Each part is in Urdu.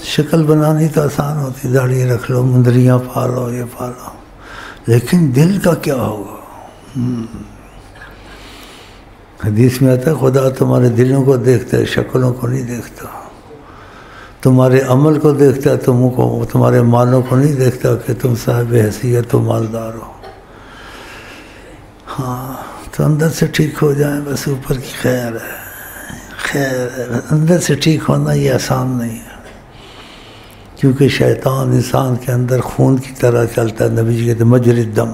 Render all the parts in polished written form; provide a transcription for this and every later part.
شکل بنانی تو آسان ہوتی، داڑھی رکھ لو، مندریاں پالو، یہ پالو، لیکن دل کا کیا ہوگا؟ حدیث میں آتا ہے خدا تمہارے دلوں کو دیکھتا ہے، شکلوں کو نہیں دیکھتا، تمہارے عمل کو دیکھتا ہے، تمہارے مالوں کو نہیں دیکھتا کہ تم صاحب حیثیت و مالدار ہو۔ ہاں تو اندر سے ٹھیک ہو جائیں بس، اوپر کی خیر ہے، خیر ہے۔ اندر سے ٹھیک ہونا یہ آسان نہیں ہے، کیونکہ شیطان انسان کے اندر خون کی طرح چلتا ہے۔ نبی جی کہتے ہیں مجری الدم،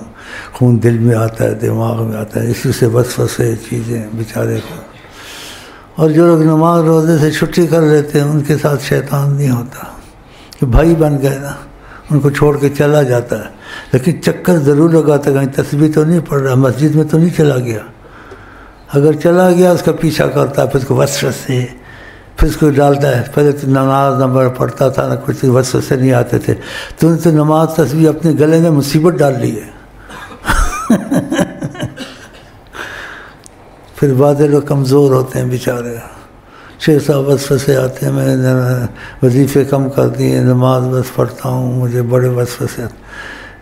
خون دل میں آتا ہے، دماغ میں آتا ہے، اسی سے وسوسے چیزیں بیچارے کو۔ اور جو لوگ نماز روزے سے چھٹی کر لیتے ہیں ان کے ساتھ شیطان نہیں ہوتا، کہ بھائی بن گئے نا، ان کو چھوڑ کے چلا جاتا ہے، لیکن چکر ضرور لگاتا ہے، کہیں تسبیح تو نہیں پڑھ رہا، مسجد میں تو نہیں چلا گیا۔ اگر چلا گیا اس کا پیچھا کرتا ہے، پھر اس کو وسوسے، پھر اس کو ڈالتا ہے۔ پہلے تو نماز نہ پڑھتا تھا، نہ کچھ وسوسے نہیں آتے تھے، تو ان سے نماز تسبیح اپنے گلے میں مصیبت ڈال لی ہے۔ پھر بعض لوگ کمزور ہوتے ہیں بیچارے، شیخ صاحب وسوسے آتے ہیں، میں نے وظیفے کم کر دیے، نماز بس پڑھتا ہوں، مجھے بڑے وسوسے آتے۔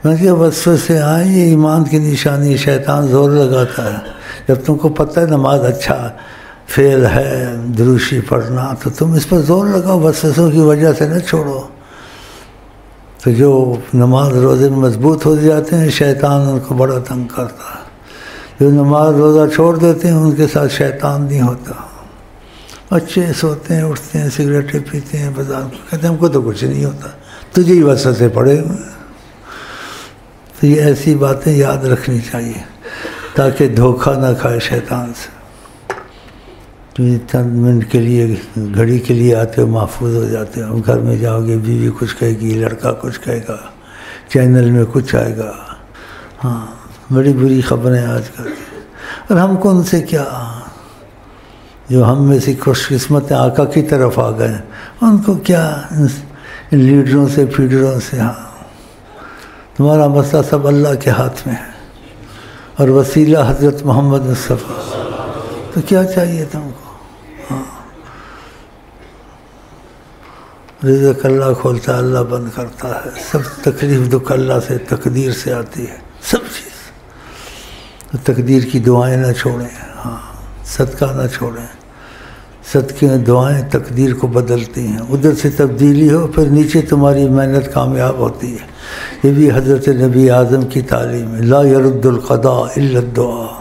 میں کہ وسوسے آئیں یہ ایمان کی نشانی، شیطان زور لگاتا ہے۔ جب تم کو پتہ ہے نماز اچھا فعل ہے دروشی پڑھنا، تو تم اس پر زور لگاؤ، وسوسوں کی وجہ سے نہ چھوڑو۔ تو جو نماز روزے میں مضبوط ہو جاتے ہیں شیطان ان کو بڑا تنگ کرتا ہے، جو نماز روزہ چھوڑ دیتے ہیں ان کے ساتھ شیطان نہیں ہوتا۔ اچھے سوتے ہیں، اٹھتے ہیں، سگریٹیں پیتے ہیں، بازار کو کہتے ہیں ہم کو تو کچھ نہیں ہوتا، تجھے ہی وسوسے پڑے ہوئے۔ تو یہ ایسی باتیں یاد رکھنی چاہیے تاکہ دھوکہ نہ کھائے شیطان سے۔ تو یہ چند منٹ کے لیے، گھڑی کے لیے آتے ہو، محفوظ ہو جاتے ہو۔ گھر میں جاؤ گے بیوی کچھ کہے گی، لڑکا کچھ کہے گا، چینل میں کچھ آئے گا، ہاں بڑی بری خبریں آج کل۔ اور ہم کو ان سے کیا، جو ہم میں سے خوش قسمت آقا کی طرف آ گئے، ان کو کیا ان لیڈروں سے فیڈروں سے۔ ہاں تمہارا مسئلہ سب اللہ کے ہاتھ میں ہے، اور وسیلہ حضرت محمد مصطفیٰ، تو کیا چاہیے تم کو؟ ہاں رزق اللہ کھولتا ہے، اللہ بند کرتا ہے، سب تکلیف دکھ اللہ سے، تقدیر سے آتی ہے سب چیز۔ تو تقدیر کی دعائیں نہ چھوڑیں، ہاں صدقہ نہ چھوڑیں، صدقے دعائیں تقدیر کو بدلتی ہیں۔ ادھر سے تبدیلی ہو پھر نیچے تمہاری محنت کامیاب ہوتی ہے۔ یہ بھی حضرت نبی اعظم کی تعلیم ہے، لا يرد القضاء الا الدعاء،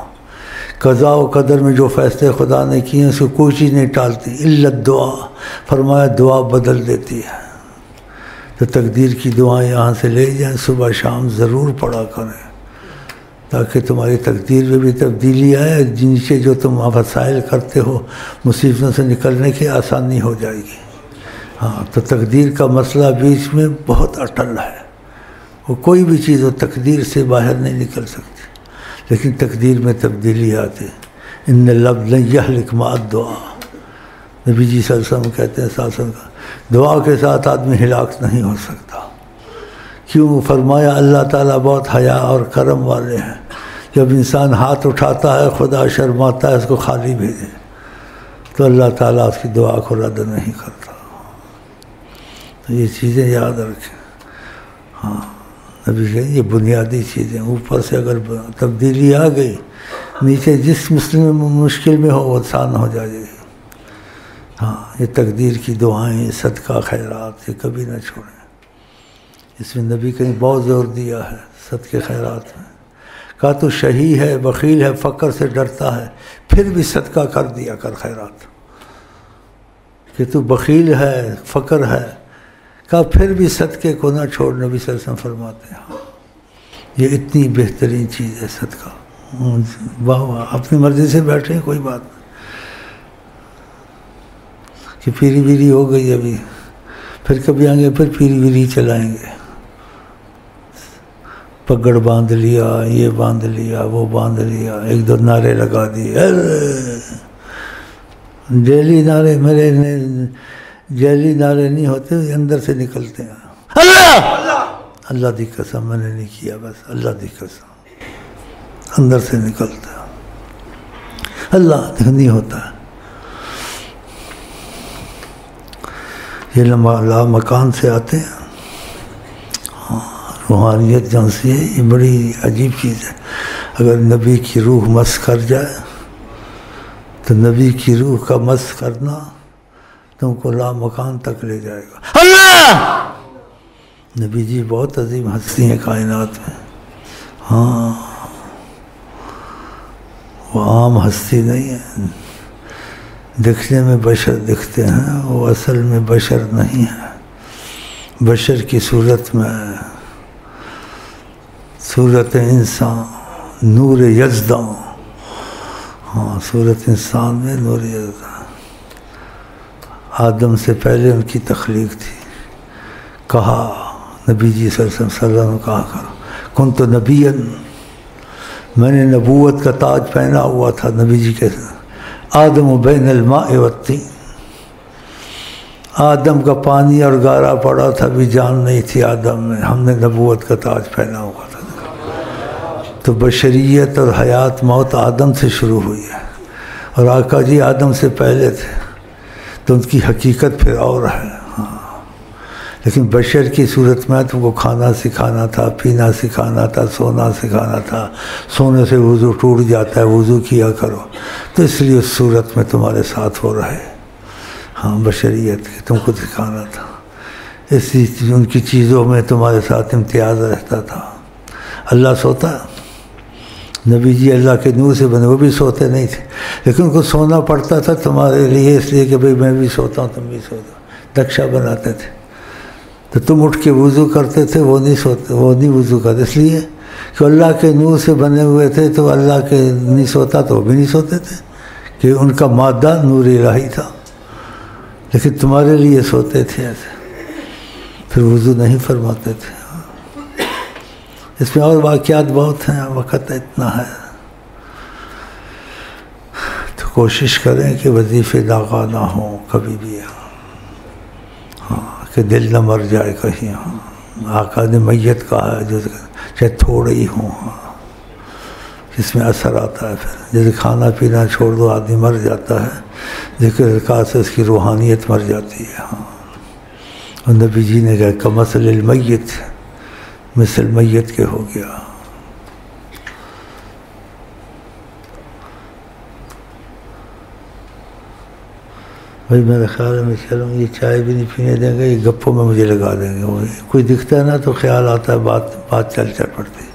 قضاء و قدر میں جو فیصلے خدا نے کیے ہیں اس کو کوئی چیز نہیں ٹالتی، الا الدعاء، فرمایا دعا بدل دیتی ہے۔ تو تقدیر کی دعائیں یہاں سے لے جائیں، صبح شام ضرور پڑھا کریں تاکہ تمہاری تقدیر میں بھی تبدیلی آئے، نیچے جو تم وسائل کرتے ہو مصیبتوں سے نکلنے کی آسانی ہو جائے گی۔ ہاں تو تقدیر کا مسئلہ بیچ میں بہت اٹل ہے، وہ کوئی بھی چیز وہ تقدیر سے باہر نہیں نکل سکتی، لیکن تقدیر میں تبدیلی آتی۔ ان اللفظ لن یہلک مع الدعاء، نبی جی صلی اللہ علیہ وسلم کہتے ہیں ساسن کا، دعا کے ساتھ آدمی ہلاک نہیں ہو سکتا۔ کیوں؟ فرمایا اللہ تعالیٰ بہت حیا اور کرم والے ہیں، جب انسان ہاتھ اٹھاتا ہے خدا شرماتا ہے اس کو خالی بھیجے، تو اللہ تعالیٰ اس کی دعا کو رد نہیں کرتا۔ تو یہ چیزیں یاد رکھیں۔ ہاں نبی کہ یہ بنیادی چیزیں، اوپر سے اگر تبدیلی آ گئی نیچے جس مسئلے میں مشکل میں ہو وہ آسان ہو جائے گی۔ ہاں یہ تقدیر کی دعائیں، صدقہ خیرات یہ کبھی نہ چھوڑیں۔ اس میں نبی نے بہت زور دیا ہے صدقے خیرات میں، کہا تو شہی ہے، بخیل ہے، فقر سے ڈرتا ہے، پھر بھی صدقہ کر دیا کر خیرات۔ کہ تو بخیل ہے، فقر ہے، کہا پھر بھی صدقے کو نہ چھوڑ، نبی صلی اللہ علیہ وسلم فرماتے ہیں یہ اتنی بہترین چیز ہے صدقہ۔ واہ واہ، اپنی مرضی سے بیٹھے کوئی بات نہیں کہ پیری ویری ہو گئی ابھی، پھر کبھی آئیں گے پھر پیری ویری چلائیں گے، پگڑ باندھ لیا، یہ باندھ لیا، وہ باندھ لیا، ایک دو نعرے لگا دیے، ڈیلی نعرے میرے جیلی نعرے نہیں ہوتے، اندر سے نکلتے ہیں۔ اللہ اللہ دی قسم میں نے نہیں کیا، بس اللہ دی قسم اندر سے نکلتا ہے، اللہ نہیں ہوتا ہے۔ یہ لا مکان سے آتے ہیں. روحانیت جہاں سے ہے یہ بڑی عجیب چیز ہے. اگر نبی کی روح مس کر جائے تو نبی کی روح کا مس کرنا تم کو لا مکان تک لے جائے گا. اللہ نبی جی بہت عظیم ہستی ہیں کائنات میں. ہاں وہ عام ہستی نہیں ہے. دکھنے میں بشر دکھتے ہیں، وہ اصل میں بشر نہیں ہے. بشر کی صورت میں صورت انسان نور یزداں. ہاں صورت انسان میں نور یزداں. آدم سے پہلے ان کی تخلیق تھی. کہا نبی جی صلی اللہ علیہ وسلم نے کہا کرو کنت نبیا، میں نے نبوت کا تاج پہنا ہوا تھا. نبی جی کے آدم بین الماء والطین، آدم کا پانی اور گارا پڑا تھا بھی جان نہیں تھی آدم میں، ہم نے نبوت کا تاج پہنا ہوا تھا. تو بشریت اور حیات موت آدم سے شروع ہوئی ہے، اور آقا جی آدم سے پہلے تھے تو ان کی حقیقت پھر اور ہے. لیکن بشر کی صورت میں تم کو کھانا سکھانا تھا، پینا سکھانا تھا، سونا سکھانا تھا. سونے سے وضو ٹوٹ جاتا ہے، وضو کیا کرو. تو اس لیے اس صورت میں تمہارے ساتھ ہو رہے. ہاں بشریت کی تم کو سکھانا تھا. اسی ان کی چیزوں میں تمہارے ساتھ امتیاز رہتا تھا. اللہ سوتا، نبی جی اللہ کے نور سے بنے، وہ بھی سوتے نہیں تھے، لیکن ان کو سونا پڑتا تھا تمہارے لیے، اس لیے کہ بھئی میں بھی سوتا ہوں تم بھی سوتا. نقشہ بناتے تھے. تو تم اٹھ کے وضو کرتے تھے، وہ نہیں سوتے، وہ نہیں وضو کرتے، اس لیے کہ اللہ کے نور سے بنے ہوئے تھے. تو اللہ کے نہیں سوتا تو وہ بھی نہیں سوتے تھے، کہ ان کا مادہ نور الہی تھا. لیکن تمہارے لیے سوتے تھے ایسے، پھر وضو نہیں فرماتے تھے. اس میں اور واقعات بہت ہیں، وقت اتنا ہے. تو کوشش کریں کہ وظیفے ناغا نہ ہوں کبھی بھی. ہاں کہ دل نہ مر جائے کہیں. ہاں آقا نے میت کہا ہے جو چاہے تھوڑے ہی ہوں، جس میں اثر آتا ہے. پھر جیسے کھانا پینا چھوڑ دو آدمی مر جاتا ہے، ذکر اذکار سے اس کی روحانیت مر جاتی ہے. ہاں اور نبی جی نے کہا کمثل المیت، مثل میت کے ہو گیا. بھائی میرے خیال ہے میں چلوں یہ چائے بھی نہیں پینے دیں گے، یہ گپوں میں مجھے لگا دیں گے. وہ کوئی دکھتا ہے نا تو خیال آتا ہے، بات چل پڑتی.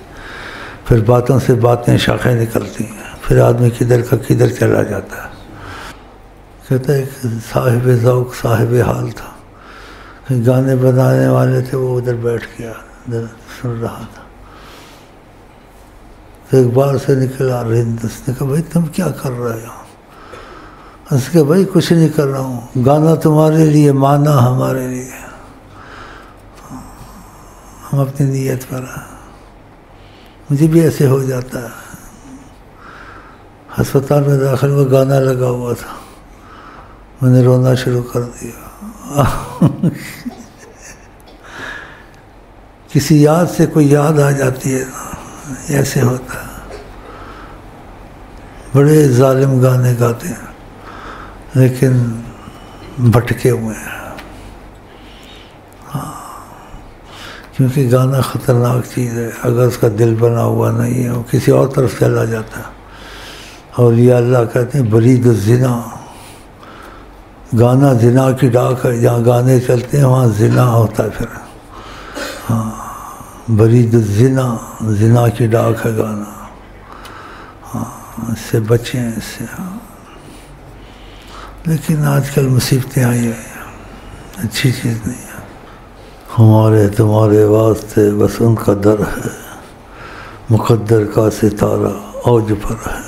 پھر باتوں سے باتیں شاخیں نکلتی ہیں، پھر آدمی کدھر کا کدھر چلا جاتا ہے. کہتا ہے کہ صاحب ذوق صاحب حال تھا، گانے بنانے والے تھے، وہ ادھر بیٹھ گیا ادھر سن رہا تھا. تو ایک بار سے نکلا رند، اس نے کہا بھائی تم کیا کر رہے ہو؟ اس کے بھائی کچھ نہیں کر رہا ہوں، گانا تمہارے لیے، مانا ہمارے لیے، ہم اپنی نیت پر ہیں. مجھے بھی ایسے ہو جاتا ہے. ہسپتال میں داخل ہوا، گانا لگا ہوا تھا، میں نے رونا شروع کر دیا. کسی یاد سے کوئی یاد آ جاتی ہے، ایسے ہوتا ہے. بڑے ظالم گانے گاتے ہیں لیکن بھٹکے ہوئے ہیں. ہاں کیونکہ گانا خطرناک چیز ہے. اگر اس کا دل بنا ہوا نہیں ہے، وہ کسی اور طرف چلا جاتا ہے. اولیاء اللہ کہتے ہیں برید الزنا، گانا زنا کی ڈاک ہے. جہاں گانے چلتے ہیں وہاں زنا ہوتا ہے. پھر ہاں برید الزنا، زنا کی ڈاک ہے گانا. ہاں اس سے بچیں اس سے. ہاں لیکن آج کل مصیبتیں آئی ہیں، اچھی چیز نہیں ہے. ہمارے تمہارے واسطے بس ان کا در ہے، مقدر کا ستارہ اوج پر ہے.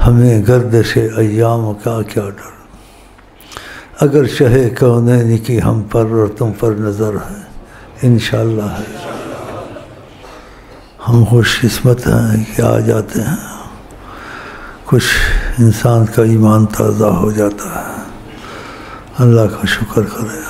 ہمیں گردش ایام کا کیا ڈر، اگر شہ کونین کی ہم پر اور تم پر نظر ہے. انشاءاللہ ہے. ہم خوش قسمت ہیں کہ آ جاتے ہیں، کچھ انسان کا ایمان تازہ ہو جاتا ہے. اللہ کا شکر کرے.